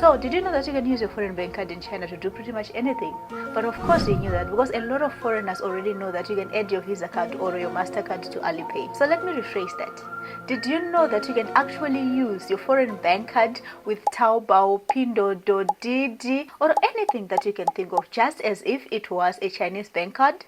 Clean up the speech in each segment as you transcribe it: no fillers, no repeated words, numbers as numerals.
So did you know that you can use your foreign bank card in China to do pretty much anything? But of course you knew that because a lot of foreigners already know that you can add your Visa card or your Mastercard to Alipay. So let me rephrase that. Did you know that you can actually use your foreign bank card with taobao, pinduodou, didi, or anything that you can think of, just as if it was a Chinese bank card?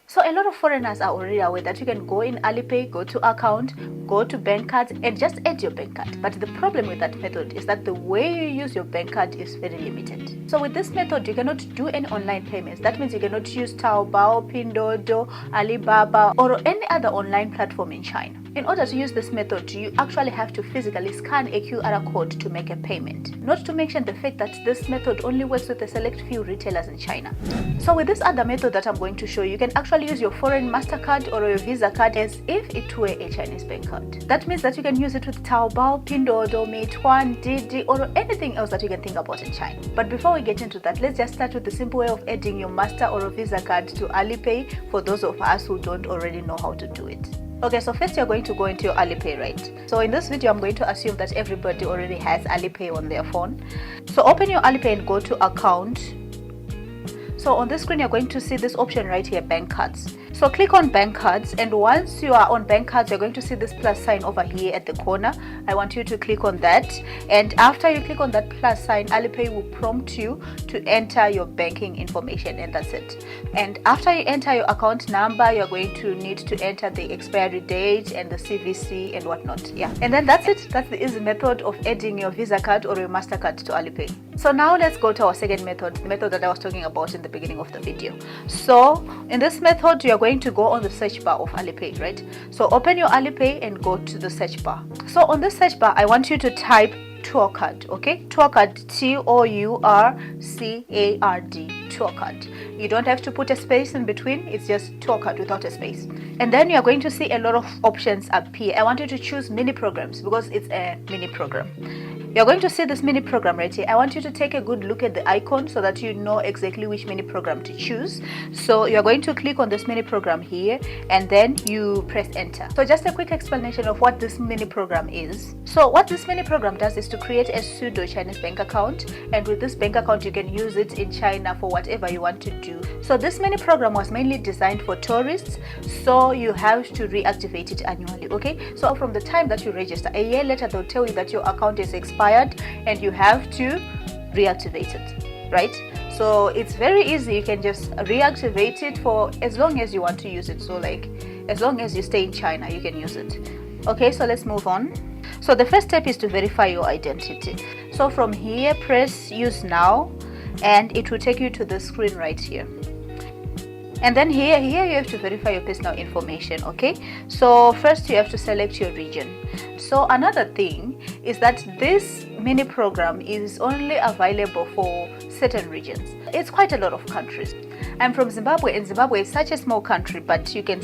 So a lot of foreigners are already aware that you can go in Alipay, go to account, go to bank cards and just add your bank card. But the problem with that method is that the way you use your bank card is very limited. So with this method, you cannot do any online payments. That means you cannot use Taobao, Pinduodou, Alibaba or any other online platform in China. In order to use this method, you actually have to physically scan a QR code to make a payment. Not to mention the fact that this method only works with a select few retailers in China. So with this other method that I'm going to show you, you can actually use your foreign Mastercard or your Visa card as if it were a Chinese bank card. That means that you can use it with Taobao, Pinduodou, Meituan, Didi, or anything else that you can think about in China. But before we get into that, let's just start with the simple way of adding your Master or a Visa card to Alipay for those of us who don't already know how to do it. Okay, so first you're going to go into your Alipay, right? So in this video, I'm going to assume that everybody already has Alipay on their phone. So open your Alipay and go to account. So on this screen, you're going to see this option right here, bank cards. So click on bank cards, and once you are on bank cards, you're going to see this plus sign over here at the corner. I want you to click on that, and after you click on that plus sign, Alipay will prompt you to enter your banking information, and that's it. And after you enter your account number, you're going to need to enter the expiry date and the CVC and whatnot. Yeah, and then that's it. That's the easy method of adding your Visa card or your Mastercard to Alipay. So now let's go to our second method, the method that I was talking about in the beginning of the video. So in this method, you are going to go on the search bar of Alipay, right? So open your Alipay and go to the search bar. So on the search bar, I want you to type TourCard, okay? TourCard, TourCard, TourCard. You don't have to put a space in between, it's just TourCard without a space. And then you're going to see a lot of options appear. I want you to choose mini programs because it's a mini program. You're going to see this mini program right here. I want you to take a good look at the icon so that you know exactly which mini program to choose. So you're going to click on this mini program here and then you press enter. So just a quick explanation of what this mini program is. So what this mini program does is to create a pseudo Chinese bank account, and with this bank account you can use it in China for whatever you want to do. So this mini program was mainly designed for tourists, so you have to reactivate it annually, okay? So from the time that you register, a year later they'll tell you that your account is expired and you have to reactivate it, right? So it's very easy. You can just reactivate it for as long as you want to use it. So like as long as you stay in China, you can use it. Okay, so let's move on. So the first step is to verify your identity. So from here, press use now and it will take you to the screen right here. And then here you have to verify your personal information, okay? So first you have to select your region. So another thing is that this mini program is only available for certain regions. It's quite a lot of countries. I'm from Zimbabwe, and Zimbabwe is such a small country, but you can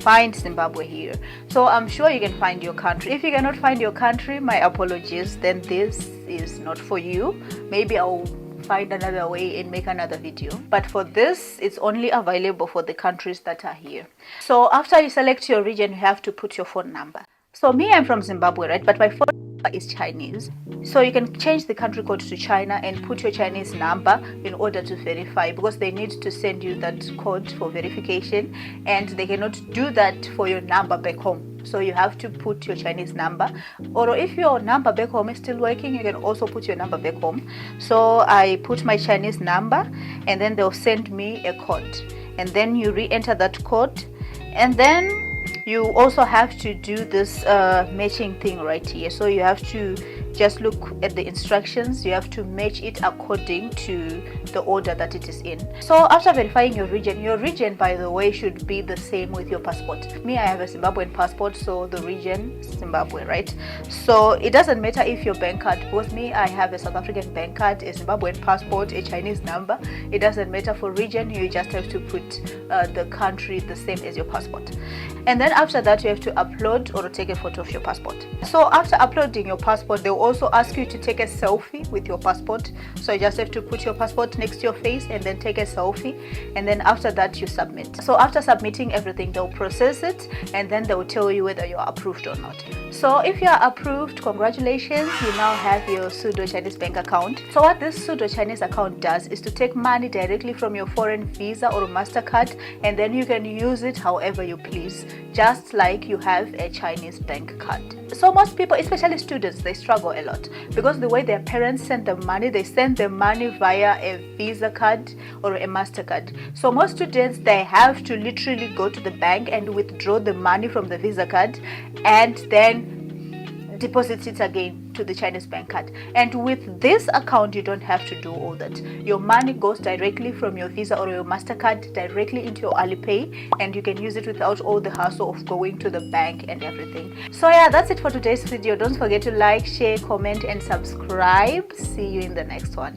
find Zimbabwe here. So I'm sure you can find your country. If you cannot find your country, my apologies, then this is not for you. Maybe I'll find another way and make another video, but for this it's only available for the countries that are here. So after you select your region, you have to put your phone number. So me, I'm from Zimbabwe, right? But my phone number is Chinese. So you can change the country code to China and put your Chinese number in order to verify, because they need to send you that code for verification and they cannot do that for your number back home. So you have to put your Chinese number, or if your number back home is still working, you can also put your number back home. So I put my Chinese number and then they'll send me a code, and then you re-enter that code, and then you also have to do this matching thing right here. So you have to just look at the instructions. You have to match it according to the order that it is in. So after verifying your region, by the way, should be the same with your passport. Me, I have a Zimbabwean passport, so the region Zimbabwe, right? So it doesn't matter if your bank card, with me, I have a South African bank card, a Zimbabwean passport, a Chinese number. It doesn't matter for region. You just have to put the country the same as your passport. And then after that, you have to upload or take a photo of your passport. So after uploading your passport, they will also ask you to take a selfie with your passport. So you just have to put your passport next to your face and then take a selfie, and then after that you submit. So after submitting everything, they'll process it and then they'll tell you whether you're approved or not. So if you are approved, congratulations, you now have your pseudo Chinese bank account. So what this pseudo Chinese account does is to take money directly from your foreign Visa or Mastercard, and then you can use it however you please, just like you have a Chinese bank card. So most people, especially students, they struggle a lot because the way their parents send them money, they send them money via a Visa card or a Mastercard. So most students, they have to literally go to the bank and withdraw the money from the Visa card and then deposit it again to the Chinese bank card. And with this account, you don't have to do all that. Your money goes directly from your Visa or your Mastercard directly into your Alipay, and you can use it without all the hassle of going to the bank and everything. So yeah, that's it for today's video. Don't forget to like, share, comment and subscribe. See you in the next one.